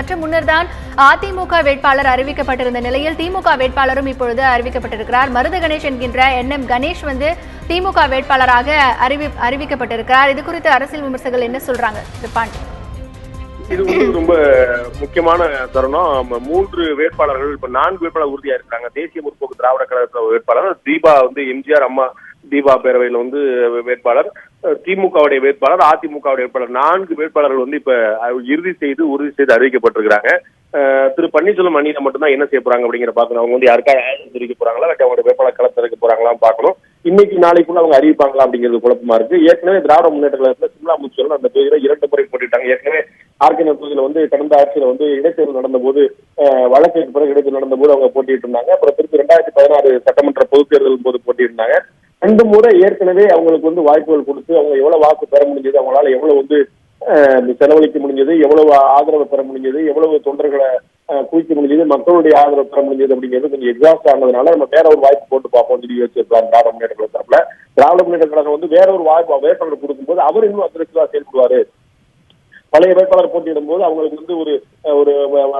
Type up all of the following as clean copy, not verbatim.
முன்னர்தான் அதிமுக வேட்பாளர் அறிவிக்கப்பட்டிருந்த நிலையில் திமுக வேட்பாளரும் இப்பொழுது அறிவிக்கப்பட்டிருக்கிறார். மருது கணேஷ் என்கின்ற NM கணேஷ் திமுக வேட்பாளராக அறிவிக்கப்பட்டிருக்கிறார். இது குறித்து அரசியல் விமர்சகர்கள் என்ன சொல்றாங்க? இது ரொம்ப முக்கியமான தருணம். 3 வேட்பாளர்கள் இப்ப 4 வேட்பாளர் உறுதியா இருக்காங்க. தேசிய முற்போக்கு திராவிட கழக வேட்பாளர் தீபா எம்ஜிஆர் அம்மா தீபா பேரவையில் வேட்பாளர், திமுகவுடைய வேட்பாளர், அதிமுகவுடைய வேட்பாளர் 4 வேட்பாளர்கள் இப்ப உறுதி செய்து அறிவிக்கப்பட்டிருக்கிறாங்க. திரு பன்னீர்செல்வம் அணியில மட்டும்தான் என்ன செய்ய போறாங்க அப்படிங்கிற பாக்கணும். அவங்க யாருக்காக தெரிவிக்க போறாங்களா, இல்லாட்டி அவங்களோட வேட்பாளர் களத்திற்கு போறாங்களான்னு பாக்கணும். இன்னைக்கு நாளைக்குள்ள அவங்க அறிவிப்பாங்களா அப்படிங்கிறது குழப்பமா இருக்கு. ஏற்கனவே திராவிட முன்னேற்ற கழகத்துல சிம்லா முச்சல் அந்த தொகுதியில 2 முறை போட்டிட்டாங்க. ஏற்கனவே ஆர்கே தொகுதியில கடந்த ஆட்சியில இடைத்தேர்தல் நடந்த போது வழக்குக்கு பிறகு இடைத்தேர்தல் நடந்த போது அவங்க போட்டிட்டு இருந்தாங்க. அப்புறம் திருப்பி 2016 சட்டமன்ற பொதுத் தேர்தல் போது போட்டியிருந்தாங்க. 2 முறை ஏற்கனவே அவங்களுக்கு வாய்ப்புகள் கொடுத்து அவங்க எவ்வளவு வாக்கு பெற முடிஞ்சது, அவங்களால எவ்வளவு செலவழிக்க முடிஞ்சது, எவ்வளவு ஆதரவு பெற முடிஞ்சது, எவ்வளவு தொண்டர்களை குவிக்க முடிஞ்சது, மக்களுடைய ஆதரவு பெற முடிஞ்சது அப்படிங்கிறது கொஞ்சம் எக்ஸாஸ்ட் ஆனதுனால நம்ம வேற ஒரு வாய்ப்பு போட்டு பார்ப்போம் சொல்லி வச்சிருக்கலாம். திராவிட முன்னேற்ற கழக தரப்புல திராவிட முன்னேற்ற கழகம் வேற ஒரு வாய்ப்பு வேட்பாளர் கொடுக்கும்போது அவர் இன்னும் அக்ரெசிவா செயல்படுவாரு. பழைய வேட்பாளர் போட்டியிடும் போது அவங்களுக்கு ஒரு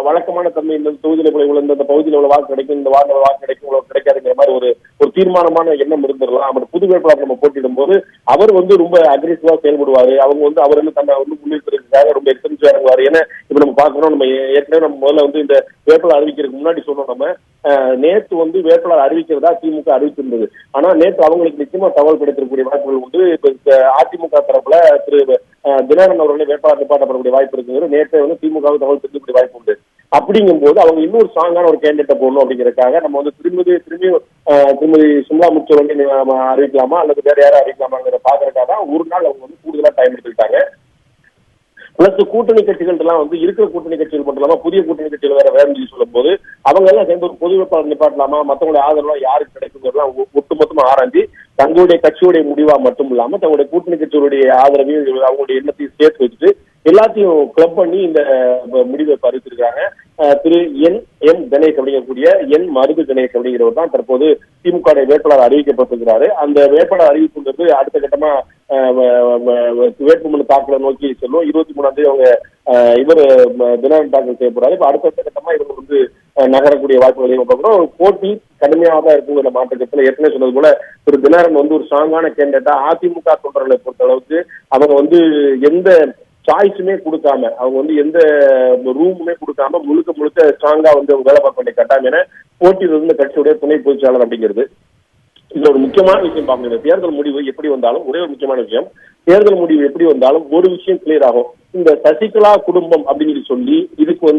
வழக்கமான தன்மை, இந்த தொகுதியில இந்த பகுதியில் இவ்வளவு வாக்கு கிடைக்கும், இந்த வார்டு வாக்கு கிடைக்கும், இவ்வளவு கிடைக்காதுங்கிற மாதிரி ஒரு தீர்மானமான எண்ணம் இருந்துடலாம். அவர் புது வேட்பாளர் நம்ம போட்டியிடும் போது அவர் ரொம்ப அக்ரெசிவா செயல்படுவாரு. அவங்க அவர் தன்னை முன்னிறுத்துறதுக்காக ரொம்ப எக்ஸ்பென்சிவா இறங்குவாரு. ஏன்னா இப்ப நம்ம பாக்கணும், நம்ம ஏற்கனவே நம்ம முதல்ல இந்த வேட்பாளர் அறிவிக்கிறதுக்கு முன்னாடி சொன்னோம். நம்ம நேற்று வேட்பாளர் அறிவிக்கிறதா திமுக அறிவித்திருந்தது. ஆனா நேற்று அவங்களுக்கு நிச்சயமா தகவல் கிடைத்திருக்கக்கூடிய வாய்ப்புகள் உண்டு. இப்ப அதிமுக தரப்புல திரு தினகரன் அவர்களை வேட்பாளர் நிப்பாட்டப்படக்கூடிய வாய்ப்பு இருக்குங்கிறது நேற்று திமுக தகவல் தெரிஞ்சக்கூடிய வாய்ப்பு உண்டு. அப்படிங்கும் போது அவங்க இன்னொரு ஸ்ட்ராங்கான ஒரு கேண்டிடேட்டை போடணும் அப்படிங்கிறதுக்காக நம்ம திருமதி சிம்லா முச்சல் அறிவிக்கலாமா அல்லது வேற யாரும் அறிவிக்கலாமாங்கிற பாக்குறதுக்காக தான் ஒரு நாள் அவங்க கூடுதலா டைம் எடுத்துக்கிட்டாங்க. பிளஸ் கூட்டணி கட்சிகள் எல்லாம் இருக்கிற கூட்டணி கட்சிகள் மட்டும் இல்லாம புதிய கூட்டணி கட்சிகள் வேற சொல்லி சொல்லும் போது அவங்க எல்லாம் சேர்ந்து ஒரு பொது வேட்பாளர் நிப்பாட்டலாமா, மற்றவங்களுடைய ஆதரவு யாருக்கு கிடைக்குங்கிறதுலாம் ஒட்டுமொத்தமா ஆராய்ச்சி தங்களுடைய கட்சியுடைய முடிவா மட்டும் இல்லாம தங்களுடைய கூட்டணி கட்சிகளுடைய ஆதரவையும் அவங்களுடைய எண்ணத்தையும் சேர்த்து வச்சுட்டு எல்லாத்தையும் கிளப் பண்ணி இந்த முடிவை அறிவித்திருக்காங்க. திரு NM கணேஷ் அப்படிங்கக்கூடிய மருது கணேஷ் அப்படிங்கிறவர் தான் தற்போது திமுக வேட்பாளர் அறிவிக்கப்பட்டிருக்கிறாரு. அந்த வேட்பாளர் அறிவிப்புங்கிறது அடுத்த கட்டமா வேட்புமனு தாக்கலை நோக்கி செல்லும். 23ஆம் தேதி அவங்க தினகரன் தாக்கல் செய்யப்படுறாரு. இப்ப அடுத்த கட்டமா இவங்க நகரக்கூடிய வாய்ப்புகளையும் பார்க்கிறோம். ஒரு போட்டி கடுமையாக தான் இருக்குங்கிற மாற்றத்துல ஏற்கனவே சொன்னது போல திரு தினகரன் ஒரு ஸ்ட்ராங்கான கேண்டிடேட்டா அதிமுக தொண்டர்களை பொறுத்த அளவுக்கு அவங்க எந்த சாய்ஸுமே கொடுக்காம, அவங்க எந்த ரூமுமே கொடுக்காம முழுக்க ஸ்ட்ராங்கா வேலை பார்க்க வேண்டிய கட்டாயம் என போட்டியில் கட்சியுடைய துணை பொதுச்சாளர் அப்படிங்கிறது. இதுல ஒரு முக்கியமான விஷயம் பார்க்கணும். தேர்தல் முடிவு எப்படி வந்தாலும் ஒரே ஒரு முக்கியமான விஷயம், தேர்தல் முடிவு எப்படி வந்தாலும் ஒரு விஷயம் கிளியர் ஆகும். இந்த சசிகலா குடும்பம் அப்படின்னு சொல்லி இதுக்கு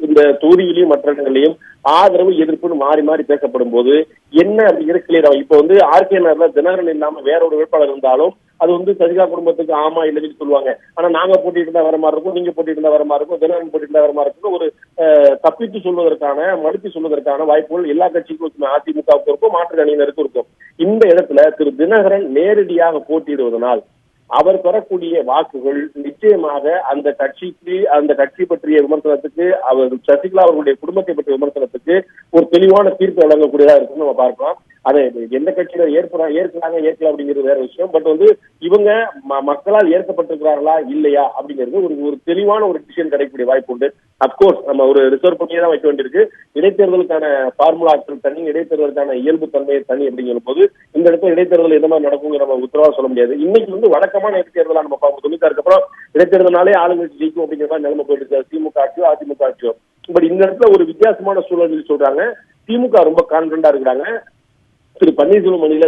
இந்த தொகுதியிலையும் மற்ற இடங்களையும் ஆதரவு எதிர்ப்புன்னு மாறி மாறி பேசப்படும் போது என்ன அப்படிங்கிறது கிளியர் ஆகும். இப்ப ஆர்கே நகர்ல தினகரன் இல்லாம வேற ஒரு வேட்பாளர் இருந்தாலும் அது சசிகலா குடும்பத்துக்கு ஆமா இல்லைன்னு சொல்லுவாங்க. ஆனா நாங்க போட்டிட்டு இருந்தா வர மாதிரி இருக்கும், நீங்க போட்டிட்டு இருந்தா வர மாதிரி இருக்கும், தினகரன் போட்டிட்டு இருந்தா வர மாதிரி இருக்கும். ஒரு தப்பித்து சொல்வதற்கான மறுத்து சொல்வதற்கான வாய்ப்புகள் எல்லா கட்சிகளுக்கும் அதிமுகவுக்கு இருக்கும், மாற்று அணியினருக்கும் இருக்கும். இந்த இடத்துல திரு தினகரன் நேரடியாக போட்டியிடுவதனால் அவர் பெறக்கூடிய வாக்குகள் நிச்சயமாக அந்த கட்சி பற்றிய விமர்சனத்துக்கு, அவர் சசிகலா அவர்களுடைய குடும்பத்தை பற்றிய விமர்சனத்துக்கு ஒரு தெளிவான தீர்ப்பு வழங்கக்கூடியதா இருக்குன்னு நம்ம பார்க்கலாம். அதை எந்த கட்சியில ஏற்கலாம் அப்படிங்கிறது வேற விஷயம். பட் இவங்க மக்களால் ஏற்கப்பட்டிருக்கிறார்களா இல்லையா அப்படிங்கிறது ஒரு தெளிவான ஒரு டிசிஷன் கிடைக்கக்கூடிய வாய்ப்பு உண்டு. அப்கோர்ஸ் நம்ம ஒரு ரிசர்வ் பண்ணியே தான் வைக்க வேண்டியிருக்கு. இடைத்தேர்தலுக்கான பார்முலாக்கள் தனி, இடைத்தேர்தலுக்கான இயல்பு தன்மையை தனி அப்படிங்கிற போது இந்த இடத்துல இடைத்தேர்தல் எந்த மாதிரி நடக்குங்கிற நம்ம உத்தரவா சொல்ல முடியாது. இன்னைக்கு வழக்கமான இடைத்தேர்தலா நம்ம பார்ப்போம். 96 அப்புறம் இடைத்தேர்தலாலே ஆளுங்கட்சி ஜெயிக்கும் அப்படிங்கிற மாதிரி நிலைமை போயிட்டு திமுக ஆட்சியோ அதிமுக ஆட்சியோ. பட் இந்த இடத்துல ஒரு வித்தியாசமான சூழல் சொல்றாங்க. திமுக ரொம்ப கான்பிடண்டா இருக்கிறாங்க. திரு பன்னீர்செல்வம் அணியில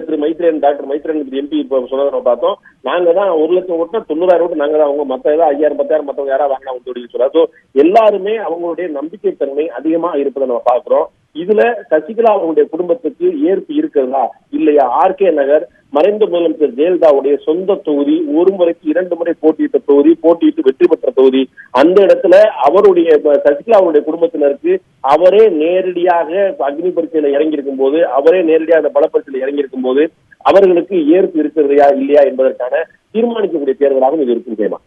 டாக்டர் மைத்ரேயன் MP சொன்னதை நம்ம பார்த்தோம். நாங்க தான் 1 லட்சம் ஓட்டு 90,000 ஓட்டு நாங்க தான், அவங்க மத்த ஏதாவது 5,000 10,000 மத்தவங்க யாராவது வாங்கினா அவங்க சொல்றாரு. சோ எல்லாருமே அவங்களுடைய நம்பிக்கை தன்மை அதிகமா இருப்பதை நம்ம பாக்குறோம். இதுல சசிகலா அவங்களுடைய குடும்பத்துக்கு ஏற்பு இருக்கிறதா இல்லையா? ஆர்கே நகர் மறைந்த முதலமைச்சர் ஜெயலலிதாவுடைய சொந்த தொகுதி, 1 முறைக்கு 2 முறை போட்டியிட்ட தொகுதி, போட்டியிட்டு வெற்றி பெற்ற தொகுதி. அந்த இடத்துல அவருடைய சசிகலா அவருடைய குடும்பத்தினருக்கு அவரே நேரடியாக அக்னி பரீட்சையில இறங்கியிருக்கும் போது, அவரே நேரடியாக பலப்பரீட்சையில இறங்கியிருக்கும் போது அவர்களுக்கு ஏற்பு இருக்கிறதா இல்லையா என்பதற்கான தீர்மானிக்கக்கூடிய தேர்தலாகவும் இது இருக்கும்.